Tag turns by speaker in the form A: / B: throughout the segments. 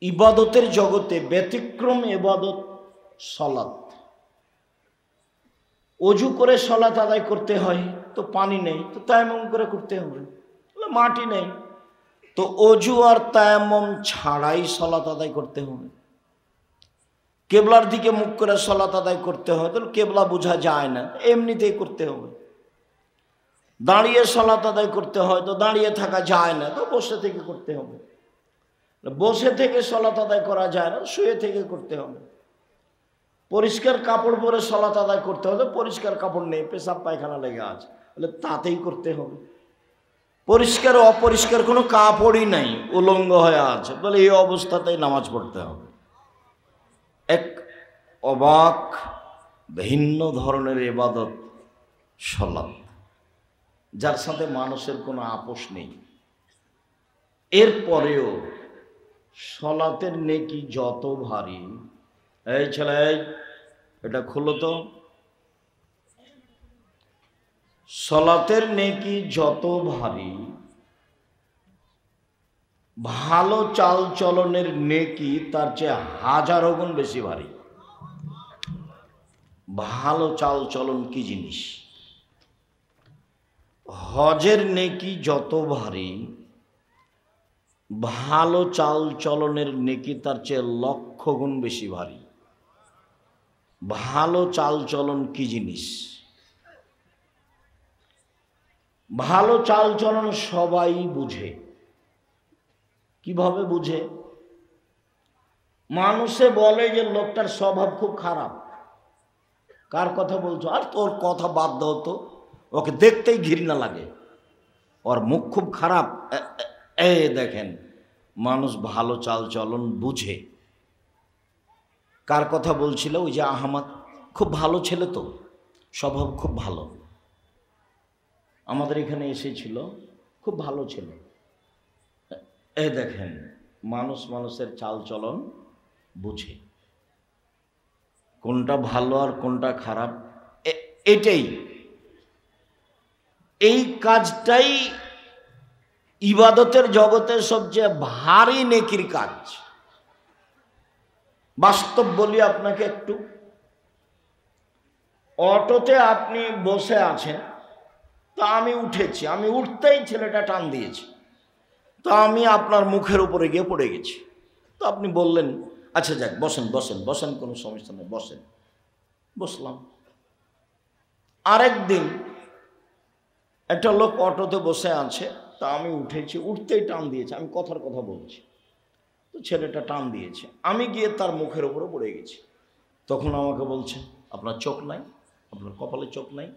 A: ইবাদতের জগতে ব্যতিক্রম ইবাদত সালাত। অজু করে সালাত আদায় করতে হয়, তো পানি নেই, তো তায়াম্মুম করে করতে হবে। মাটি নেই, তো অজু আর তায়াম্মুম ছাড়াই সালাত আদায় করতে হবে। কেবলার দিকে মুখ করে সালাত আদায় করতে হয়, তাহলে কেবলা বোঝা যায় না, এমনিতেই করতে হবে। দাঁড়িয়ে সালাত আদায় করতে হয়, তো দাঁড়িয়ে থাকা যায় না, তো বসে থেকে করতে হবে। বসে থেকে সালাত আদায় করা যায় না, শুয়ে থেকে করতে হবে। পরিষ্কার কাপড় পরে সালাত আদায় করতে হবে, পরিষ্কার কাপড় নেই, পেশাব পায়খানা লেগে আছে, তাহলে তাতেই করতে হবে। পরিষ্কার অপরিষ্কার কোনো কাপড়ই নাই, উলঙ্গ হয়ে আছে, বলে এই অবস্থাতেই নামাজ পড়তে হবে। এক অবাক ভিন্ন ধরনের ইবাদত সালাত, যার সাথে মানুষের কোনো আপোষ নেই। এরপরেও সালাতের নেকি যত ভারী, এই ছেলে এটা খুলো তো, সালাতের নেকি যত ভারী, ভালো চাল চলনের নেকি তার চেয়ে হাজারো গুণ বেশি ভারী। ভালো চাল চলন কি জিনিস? হজের নেকি যত ভারী, ভালো চাল চলনের নেকি তার চেয়ে লক্ষ গুণ বেশি ভারী। ভালো চাল চলন কি জিনিস? ভালো চাল চলন সবাই বুঝে। কিভাবে বুঝে? মানুষে বলে যে লোকটার স্বভাব খুব খারাপ। কার কথা বলছো? আর তোর কথা বাদ দাও তো, ওকে দেখতেই ঘৃণা লাগে, ওর মুখ খুব খারাপ। দেখেন, মানুষ ভালো চাল চলন বুঝে। কার কথা বলছিল? ওই যে আহমদ, খুব ভালো ছেলে তো, স্বভাব খুব ভালো, আমাদের এখানে এসেছিল, খুব ভালো ছেলে। দেখেন, মানুষ মানুষের চাল চলন বুঝে, কোনটা ভালো আর কোনটা খারাপ। এটাই, এই কাজটাই ইবাদতের জগতের সবচেয়ে ভারী নেকির কাজ। বাস্তব বলি আপনাকে একটু, অটোতে আপনি বসে আছেন, তো আমি উঠেছি, আমি উঠতেই ছেলেটা টান দিয়েছি, তো আমি আপনার মুখের উপরে গিয়ে পড়ে গেছি। তো আপনি বললেন, আচ্ছা যাক, বসেন বসেন বসেন, কোনো সমস্যা নেই, বসেন। বসলাম। আরেকদিন একটা লোক অটোতে বসে আছে, তা আমি উঠেছি, উঠতেই টান দিয়েছে, আমি কথার কথা বলছি, তো ছেলেটা টান দিয়েছে, আমি গিয়ে তার মুখের উপরে পড়ে গেছি। তখন আমাকে বলছে, আপনার চোখ নাই, আপনার কপালে চোখ নাই,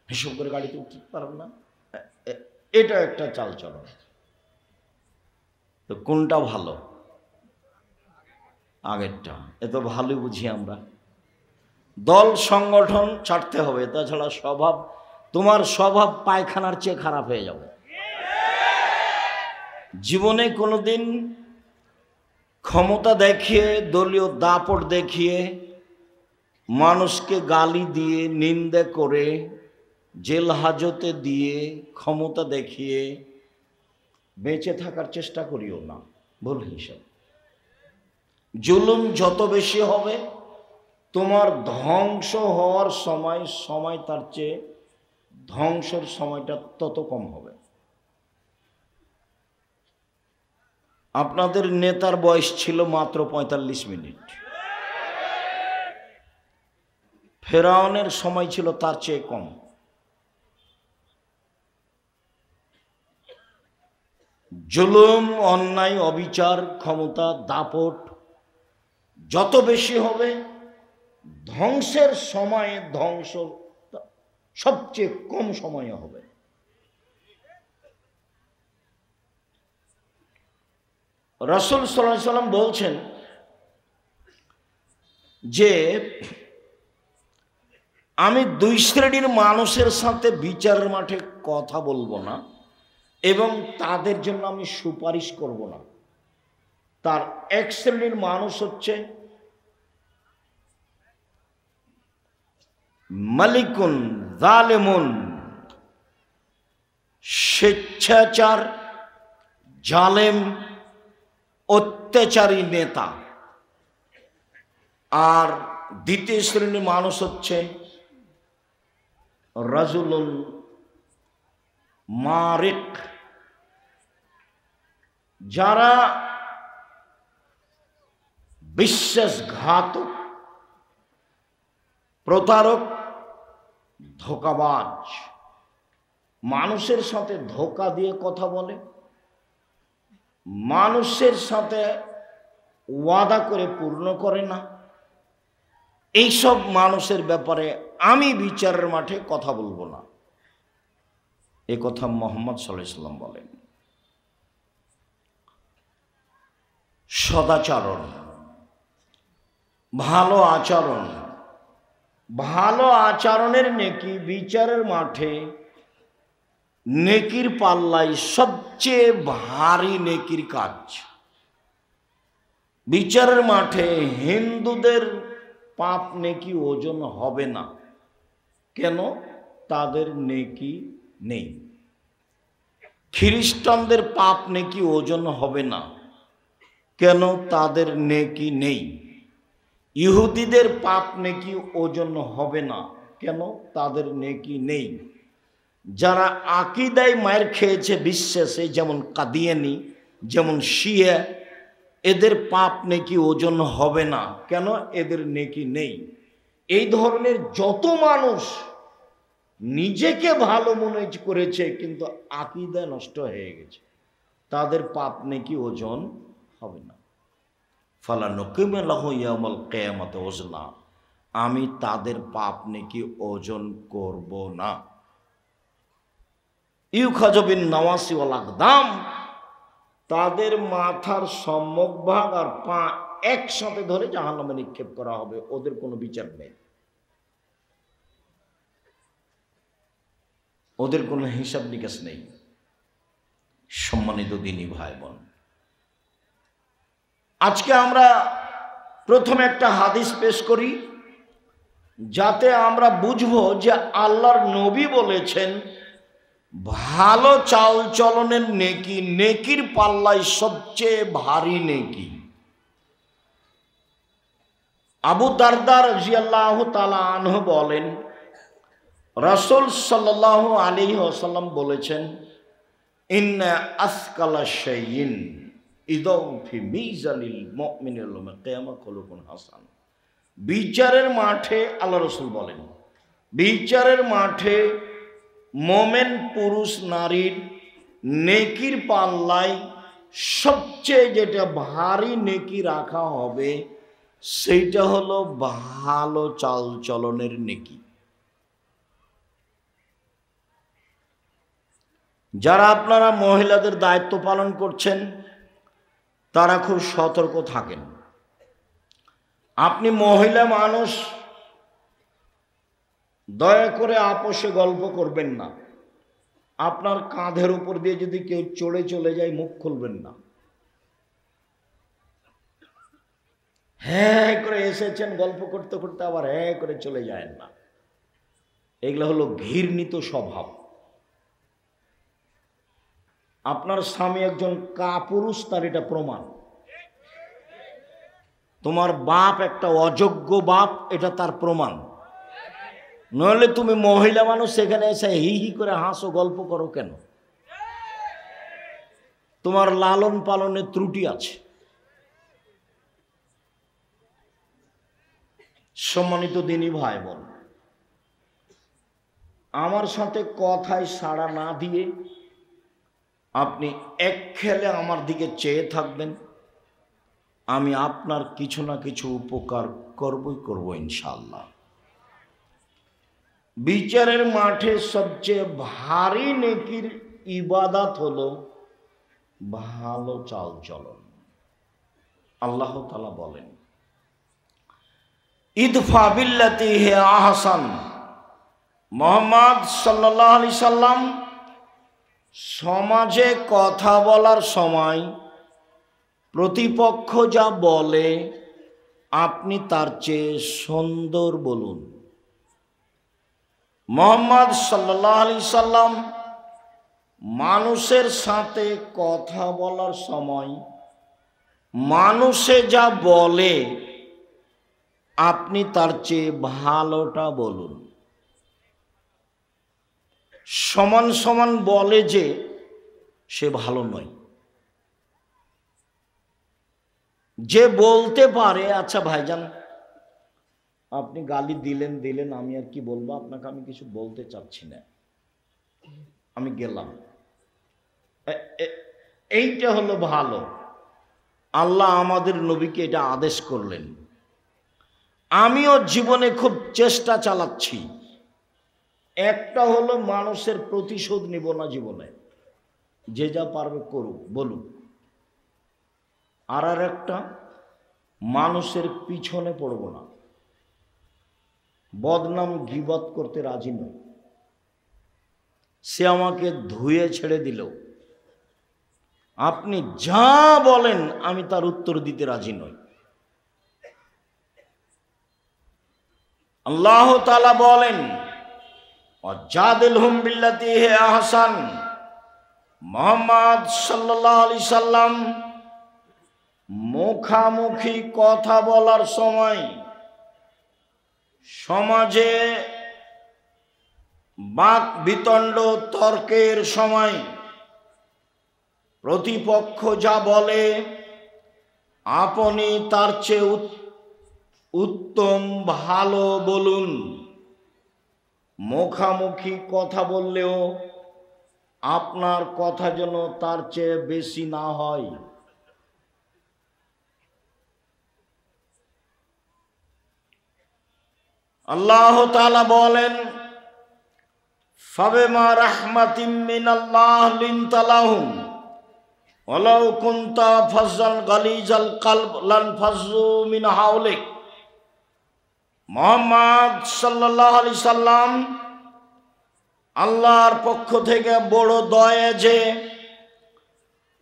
A: হিসেব করে গাড়িতে উঠতে পারবেন না। এটা একটা চাল চলন। তো কোনটা ভালো? আগেরটা। এ তো ভালোই বুঝি আমরা। দল সংগঠন ছাড়তে হবে, তাছাড়া স্বভাব, তোমার স্বভাব পায়খানার চেয়ে খারাপ হয়ে যাবে। জীবনে কোনোদিন ক্ষমতা দেখিয়ে, দলীয় দাপট দেখিয়ে, মানুষকে গালি দিয়ে, নিন্দে করে, জেল হাজতে দিয়ে, ক্ষমতা দেখিয়ে বেঁচে থাকার চেষ্টা করিও না, ভুল হিসাব। জুলুম যত বেশি হবে, তোমার ধ্বংস হওয়ার সময় তার চেয়ে ধ্বংসের সময়টা তত কম হবে। আপনাদের নেতার বয়স ছিল মাত্র ৪৫ মিনিট, ফেরাউনের সময় ছিল তার চেয়ে কম। জুলুম, অন্যায়, অবিচার, ক্ষমতা, দাপট যত বেশি হবে, ধ্বংসের সময়ে ধ্বংস সবচেয়ে কম সময়ে হবে। রাসূল সাল্লাল্লাহু আলাইহি ওয়াসাল্লাম বলছেন যে আমি দুই শ্রেণীর মানুষের সাথে বিচারের মাঠে কথা বলবো না এবং তাদের জন্য আমি সুপারিশ করব না। তার এক শ্রেণীর মানুষ হচ্ছে মালিকুন জালেমুন, স্বেচ্ছাচার, জালেম, অত্যাচারী নেতা। আর দ্বিতীয় শ্রেণীর মানুষ হচ্ছে রাজুলুল মারিক, যারা বিশ্বাসঘাতক, প্রতারক, ধোঁকাবাজ, মানুষের সাথে ধোঁকা দিয়ে কথা বলে, মানুষের সাথে ওয়াদা করে পূর্ণ করে না। এইসব মানুষের ব্যাপারে আমি বিচারের মাঠে কথা বলবো না, এ কথা মুহাম্মদ সাল্লাল্লাহু আলাইহি ওয়াসাল্লাম বলেন। সদাচরণ, ভালো আচরণ, ভালো আচরণের নেকি বিচারের মাঠে নেকির পাল্লায় সবচেয়ে ভারী নেকির কাজ। বিচারের মাঠে হিন্দুদের পাপ নেকি ওজন হবে না। কেন? তাদের নেকি নেই। খ্রিস্টানদের পাপ নেকি ওজন হবে না। কেন? তাদের নেকি নেই। ইহুদিদের পাপ নেকি ওজন হবে না। কেন? তাদের নেকি নেই। যারা আকীদায় মায়ের খেয়েছে বিশ্বাসে, যেমন কাদিয়ানি, যেমন শিয়া, এদের পাপ নেকি ওজন হবে না। কেন? এদের নেকি নেই। এই ধরনের যত মানুষ নিজেকে ভালো মনে করেছে কিন্তু আকীদা নষ্ট হয়ে গেছে, তাদের পাপ নেকি ওজন হবে না। ফালা নুকিমু লাহু ইয়াউমাল কিয়ামাতি ওজনা, আমি তাদের পাপ নেকি ওজন করব না। ইউখাযু বিন নাওয়াসি ওয়াল আকদাম, তাদের মাথার সম্মুখভাগ আর পা একসাথে ধরে জাহান্নামে নিক্ষেপ করা হবে। ওদের কোনো বিচার নেই, ওদের কোনো হিসাব নিকাশ নেই। সম্মানিত দিনী ভাই বোন, আজকে আমরা প্রথমে একটা হাদিস পেশ করি, যাতে আমরা বুঝবো যে আল্লাহর নবী বলেছেন ভালো চাল চলনের নেকি নেকির পাল্লায় সবচেয়ে ভারী নেকি। আবু দারদা রাদিয়াল্লাহু তাআলা আনহু বলেন, রাসূল সাল্লাল্লাহু আলাইহি ওয়াসাল্লাম বলেছেন, ইন্না আসকালা শাইইন ইদাউ ফি মিজানিল মুমিনিল ইয়াউমাল কিয়ামাহ খুলুকুন হাসান। বিচারের মাঠে আল্লাহ রাসূল বলেন, বিচারের মাঠে মোমেন পুরুষ নারীর নেকির পাল্লায় সবচেয়ে যেটা ভারী নেকি রাখা হবে সেইটা হলো ভালো চাল চলনের নেকি। যারা আপনারা মহিলাদের দায়িত্ব পালন করছেন তারা খুব সতর্ক থাকেন। আপনি মহিলা মানুষ, দয়া করে আপোষে গল্প করবেন না। আপনার কাঁধের উপর দিয়ে যদি কেউ চড়ে চলে যায়, মুখ খুলবেন না। হ্যাঁ করে এসেছেন গল্প করতে করতে আবার হ্যাঁ করে চলে যায় না। এগুলো হলো ঘৃণিত স্বভাব। আপনার স্বামী একজন কাপুরুষ, তার এটা প্রমাণ। তোমার বাপ একটা অযোগ্য বাপ, এটা তার প্রমাণ। নইলে তুমি মহিলা মানুষ সেখানে এসে হি হি করে হাসো, গল্প করো কেন? তোমার লালন পালনের ত্রুটি আছে। সম্মানিত দিনী ভাই বোন, আমার সাথে কথায় সাড়া না দিয়ে আপনি এক খেলে আমার দিকে চেয়ে থাকবেন, আমি আপনার কিছু না কিছু উপকার করবই করব ইনশাআল্লাহ। বিচারের মাঠে সবচেয়ে ভারী নেকির ইবাদত হলো ভালো চাল চলন। আল্লাহ তাআলা বলেন, ইদফা বিল্লাতি হি আহসান। মুহাম্মদ সাল্লাল্লাহু আলাইহি সাল্লাম সমাজে কথা বলার সময় প্রতিপক্ষ যা বলে আপনি তার চেয়ে সুন্দর বলুন। মুহাম্মদ সাল্লাল্লাহু আলাইহি সাল্লাম মানুষের সাথে কথা বলার সময় মানুষে যা বলে আপনি তার চেয়ে ভালোটা বলুন। সমান সমান বলে যে সে ভালো নয়। যে বলতে পারে আচ্ছা ভাইজান আপনি গালি দিলেন, আমি আর কি বলবো, আপনাকে আমি কিছু বলতে চাচ্ছি না, আমি গেলাম, এইটা হলো ভালো। আল্লাহ আমাদের নবীকে এটা আদেশ করলেন। আমিও জীবনে খুব চেষ্টা চালাচ্ছি। একটা হলো মানুষের প্রতিশোধ নিব না জীবনে, যে যা পারবে করুক বলুক। আর একটা মানুষের পিছনে পড়ব না, বদনাম গীবত করতে রাজি নই। সে আমাকে ধুয়ে ছেড়ে দিল, আপনি যা বলেন আমি তার উত্তর দিতে রাজি নই। আল্লাহ তাআলা বলেন ওয়াজাদিলহুম বিল্লাতি হিয়া আহসান। মুহাম্মদ সাল্লাল্লাহু আলাইহি সাল্লাম মুখামুখি কথা বলার সময়, সমাজে বাক বিতণ্ড তর্কের সময় প্রতিপক্ষ যা বলে আপনি তার চেয়ে উত্তম ভালো বলুন। মুখামুখি কথা বললেও আপনার কথা যেন তার চেয়ে বেশি না হয়। আল্লাহ তাআলা বলেন ফাবিমা রাহমাতিম মিনাল্লাহ লিনতা লাহুম ওয়ালাউ কুনতা ফাজ্জান গালিজাল কলব লানফাজ্জু মিন হাওলিক। মুহাম্মদ সাল্লাল্লাহু আলাইহি সাল্লাম আল্লাহর পক্ষ থেকে বড় দয়া যে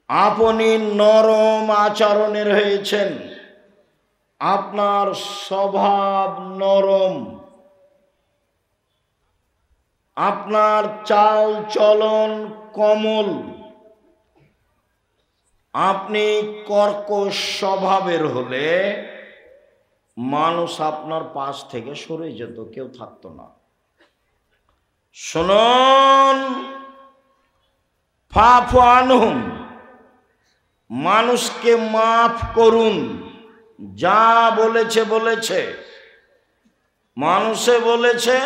A: আপনি নরম আচরণের হয়েছেন, আপনার স্বভাব নরম, আপনার চাল চলন কোমল, আপনি কর্কশ স্বভাবের হলে মানুষ আপনার পাশ থেকে সরে যেত, কেউ থাকতো না। শুনুন, ফাফু আনহুম, মানুষকে মাফ করুন। যা বলেছে বলেছে, মানুষে বলেছে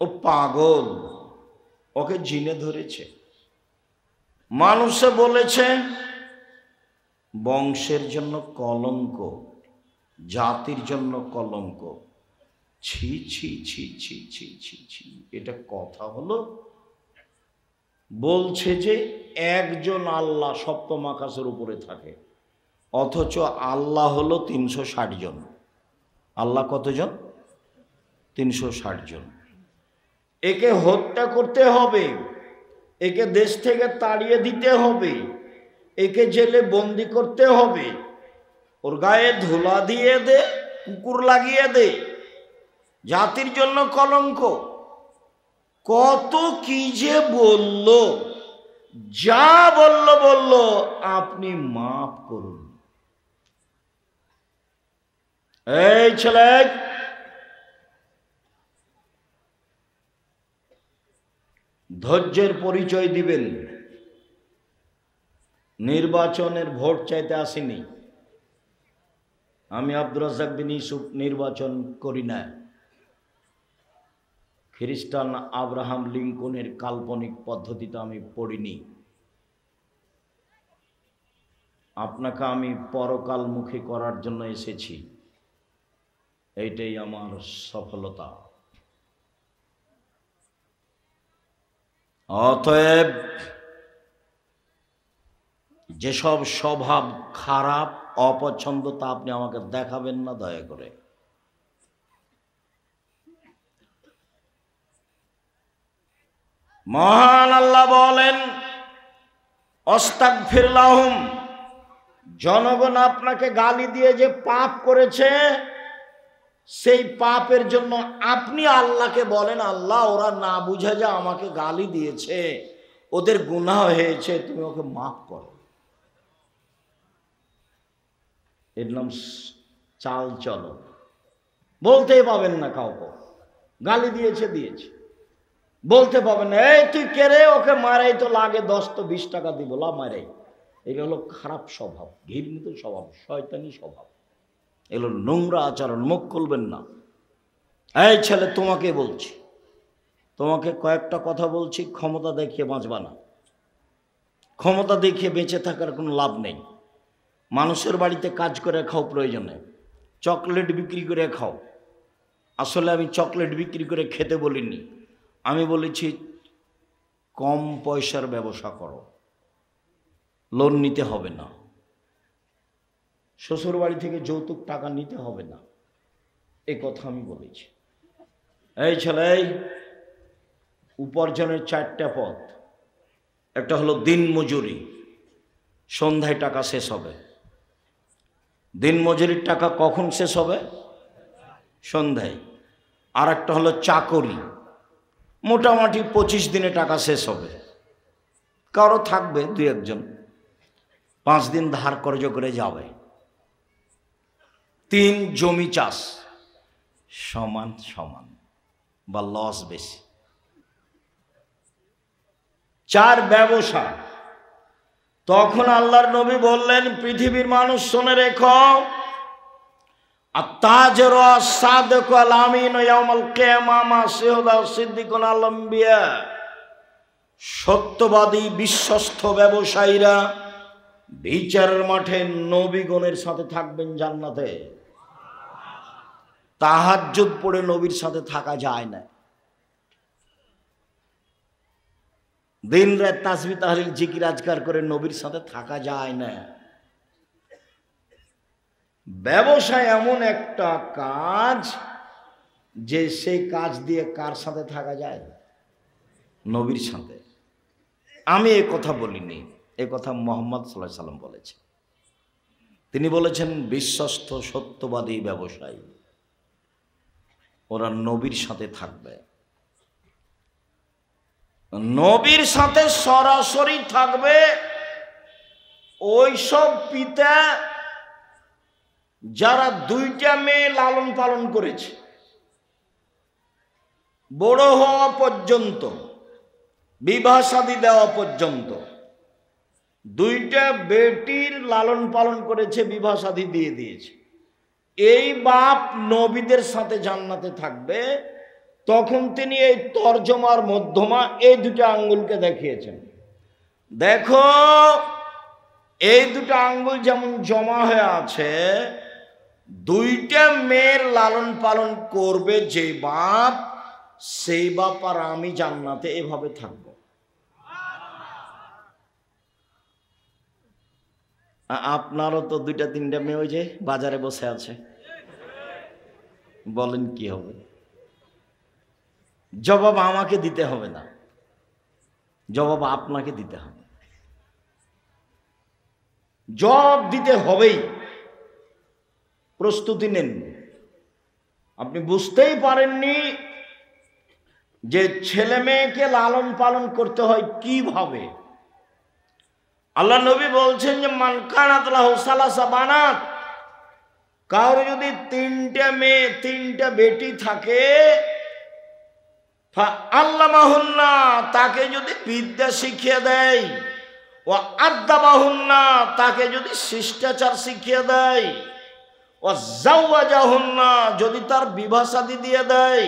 A: ও পাগল, ওকে জিনে ধরেছে। মানুষে বলেছে বংশের জন্য কলঙ্ক, জাতির জন্য কলঙ্ক। ছি ছি ছি ছি ছি ছি ছি, এটা কথা হলো? বলছে যে একজন আল্লাহ সপ্তম আকাশের উপরে থাকে, অথচ আল্লাহ হলো 360 জন। আল্লাহ কতজন? 360 জন। একে হত্যা করতে হবে, একে দেশ থেকে তাড়িয়ে দিতে হবে, একে জেলে বন্দি করতে হবে, ওর গায়ে ধুলা দিয়ে দে, কুকুর লাগিয়ে দে, জাতির জন্য কলঙ্ক। কত কি যে বলল, যা বলল আপনি মাফ করুন। এই ছেলে, ধৈর্যের পরিচয় দিবেন। নির্বাচনের ভোট চাইতে আসিনি আমি। আব্দুর রাজ্জাক বিন ইউসুফ নির্বাচন করি না। খ্রিস্টান আব্রাহাম লিঙ্কনের কাল্পনিক পদ্ধতিটা আমি পড়িনি। আপনাকে আমি পরকালমুখী করার জন্য এসেছি, এইটাই আমার সফলতা। অতএব যেসব স্বভাব খারাপ, অপছন্দ, তা আপনি আমাকে দেখাবেন না দয়া করে। মহান আল্লাহ বলেন আস্তাগফির লাহুম, জনগণ আপনাকে গালি দিয়ে যে পাপ করেছে, সেই পাপের জন্য আপনি আল্লাহকে বলেন আল্লাহ ওরা না বুঝে যে আমাকে গালি দিয়েছে, ওদের গুনাহ হয়েছে, তুমি ওকে মাফ করো। এর নাম চাল চলন। বলতেই পাবেন না কাউকে, গালি দিয়েছে দিয়েছে, বলতে পাবেন না এই তুই কে রে, ওকে মারাই তো লাগে 10 তো 20 টাকা দিব, লা মারাই। এগুলো হলো খারাপ স্বভাব, ঘৃণিত স্বভাব, শয়তানি স্বভাব, এগুলো নোংরা আচরণ, মুখ খুলবেন না। এই ছেলে তোমাকে বলছি, তোমাকে কয়েকটা কথা বলছি, ক্ষমতা দেখিয়ে বাঁচবা না। ক্ষমতা দেখিয়ে বেঁচে থাকার কোনো লাভ নেই। মানুষের বাড়িতে কাজ করে খাও প্রয়োজনে, চকলেট বিক্রি করে খাও। আসলে আমি চকলেট বিক্রি করে খেতে বলিনি, আমি বলেছি কম পয়সার ব্যবসা করো, লোন নিতে হবে না, শ্বশুর বাড়ি থেকে যৌতুক টাকা নিতে হবে না, এ কথা আমি বলেছি। এই ছেলে, উপার্জনের 4টা পথ। একটা হলো দিন মজুরি, সন্ধ্যায় টাকা শেষ হবে। দিন মজুরির টাকা কখন শেষ হবে? সন্ধ্যায়। আর একটা হলো চাকরি, মোটামুটি 25 দিনে টাকা শেষ হবে। কারো থাকবে 2-1 জন 5 দিন ধার কর্জ করে যাবে। 3 জমি চাষ, সমান সমান বা লস বেশি। 4 ব্যবসা। তখন আল্লাহর নবী বললেন, পৃথিবীর মানুষ শুনে রেখো, আত-তাজিরু আস-সাদিকু আল-আমিনু ইয়াউমাল কিয়ামাহ মা শুহাদা ওয়াস-সিদ্দিকুন আল-আম্বিয়া। সত্যবাদী বিশ্বস্ত ব্যবসায়ীরা বিচারের মাঠে নবীগণের সাথে থাকবেন জান্নাতে। তাহাজ্জুদ পড়ে নবীর সাথে থাকা যায় না, দিন রাত তাসবিহ তাহলিল জিকির আজকার করে নবীর সাথে থাকা যায় না। ব্যবসা এমন একটা কাজ যে সেই কাজ দিয়ে কার সাথে থাকা যায়? নবীর সাথে। আমি এ কথা বলিনি, এ কথা মুহাম্মদ সাল্লাল্লাহু আলাইহি সাল্লাম বলেছেন। তিনি বলেছেন বিশ্বস্ত সত্যবাদী ব্যবসায়ী ওরা নবীর সাথে থাকবে। নবীর সাথে সরাসরি থাকবে ওই সব পিতা যারা 2টা মেয়ে লালন পালন করেছে, বড় হওয়া পর্যন্ত, বিবাহ শাদী দেওয়া পর্যন্ত 2টা বেটির লালন পালন করেছে, বিবাহ শাদী দিয়ে দিয়েছে। এই বাপ নবীদের সাথে জান্নাতে থাকবে। তখন তিনি এই তর্জমার মধ্যমা এই 2টা আঙ্গুলকে দেখিয়েছেন, দেখো এই 2টা আঙ্গুল যেমন জমা হয়ে আছে, 2টা মেয়ের লালন পালন করবে যে বাপ, সেই বাপ আর আমি জান্নাতে এভাবে থাকবো। আপনারও তো 2টা-3টা মেয়ে ওই যে বাজারে বসে আছে, বলেন কি হবে? জবাব আমাকে দিতে হবে না, জবাব আপনাকে দিতে হবে, জবাব দিতে হবেই। প্রস্তুতি নেন। আপনি বুঝতেই পারেননি যে ছেলে মেয়েকে লালন পালন করতে হয় কিভাবে। আল্লাহ নবী বলছেন যে মান কানাত লাহু সালাসা বানাত, কারো যদি 3টা মেয়ে 3টা বেটি থাকে, আল্লামাহুন্না, তাকে যদি বিদ্যা শিখিয়ে দেয়, ও আদাবাহুন্না, তাকে যদি শিষ্টাচার শিখিয়ে দেয়, ও জাওয়াজাহুন্না, যদি তার বিবাহ শাদী দিয়ে দেয়,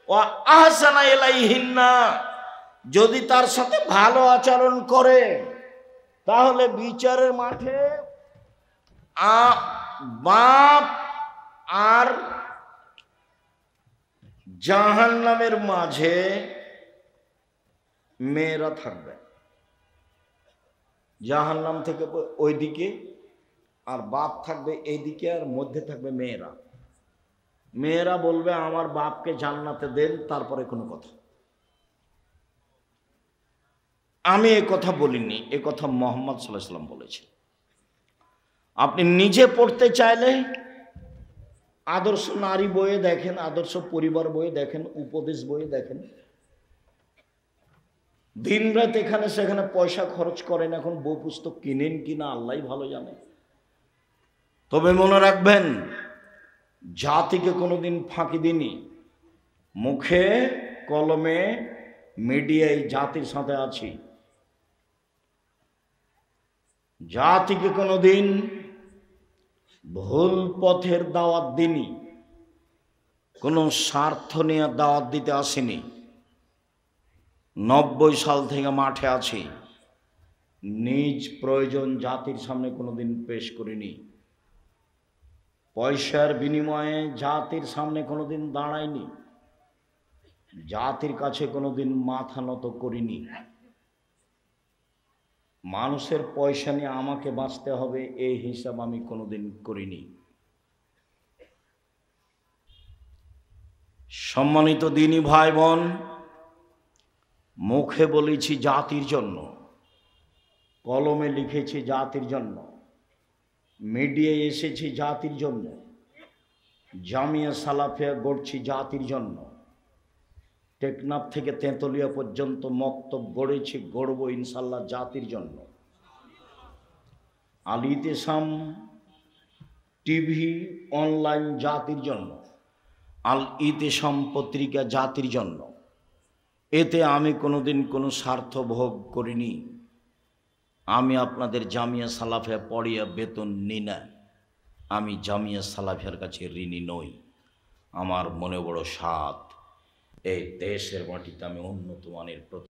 A: ও আহসানা ইলাইহিন্না, যদি তার সাথে ভালো আচরণ করে, তাহলে বিচারের মাঠে বাপ আর জাহান্নামের মাঝে মেয়েরা থাকবে। জাহান্নাম থেকে ওইদিকে আর বাপ থাকবে এইদিকে, আর মধ্যে থাকবে মেয়েরা। মেয়েরা বলবে আমার বাপকে জান্নাতে দেন, তারপরে কোনো কথা। আমি এ কথা বলিনি, এ কথা মুহাম্মদ সাল্লাল্লাহু আলাইহি ওয়াসাল্লাম বলেছেন। আপনি নিজে পড়তে চাইলে আদর্শ নারী বইয়ে দেখেন, আদর্শ পরিবার বইয়ে দেখেন, উপদেশ বইয়ে দেখেন। দিন রাত এখানে সেখানে পয়সা খরচ করেন, এখন বই পুস্তক কিনেন কিনা আল্লাহই ভালো জানে। তবে মনে রাখবেন, জাতিকে কোনোদিন ফাঁকি দিনি। মুখে কলমে মিডিয়ায় জাতির সাথে আছি। জাতিকে কোনোদিন ভুল পথের দাওয়াত দিনি, কোনো স্বার্থ নিয়ে দাওয়াত দিতে আসিনি। 90 সাল থেকে মাঠে আছি, নিজ প্রয়োজন জাতির সামনে কোনোদিন পেশ করিনি। পয়সার বিনিময়ে জাতির সামনে কোনোদিন দাঁড়াইনি, জাতির কাছে কোনোদিন মাথা নত করিনি। মানুষের পয়সা নিয়ে আমাকে বাঁচতে হবে এই হিসাব আমি কোনোদিন করিনি। সম্মানিত দিনী ভাই বোন, মুখে বলেছি জাতির জন্য, কলমে লিখেছি জাতির জন্য, মিডিয়ায় এসেছি জাতির জন্য, জামিয়া সালাফিয়া গড়ছি জাতির জন্য, টেকনাফ থেকে তেঁতুলিয়া পর্যন্ত মক্তব গড়েছি, গড়ব ইনশাল্লাহ জাতির জন্য। আল ইতিসাম টিভি অনলাইন জাতির জন্য, আল ইতিসাম পত্রিকা জাতির জন্য। এতে আমি কোনোদিন কোনো স্বার্থ ভোগ করিনি। আমি আপনাদের জামিয়া সালাফিয়া পড়িয়া বেতন নিই না, আমি জামিয়া সালাফিয়ার কাছে ঋণী নই। আমার মনে বড় সাধ, এই দেশের মাটিতে আমি উন্নত মানের